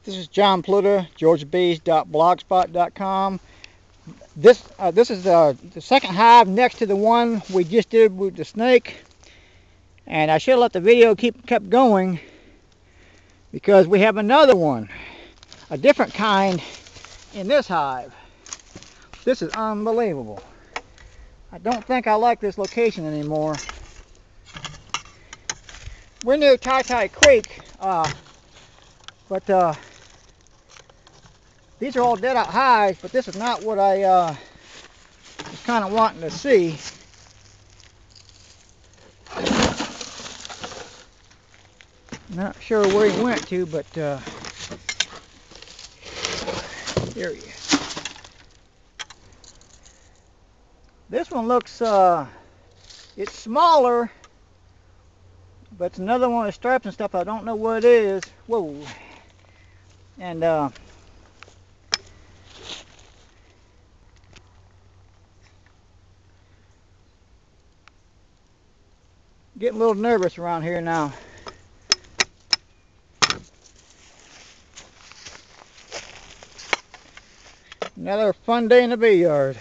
This is John Pluta, georgiabees.blogspot.com. This is the second hive next to the one we just did with the snake, and I should have let the video kept going because we have another one, a different kind in this hive. This is unbelievable. I don't think I like this location anymore. We're near Tai Creek, but these are all dead out hives, but this is not what I was kind of wanting to see. Not sure where he went to, but here he is. This one looks, it's smaller, but it's another one with stripes and stuff. I don't know what it is. Whoa. And getting a little nervous around here now. Another fun day in the bee yard.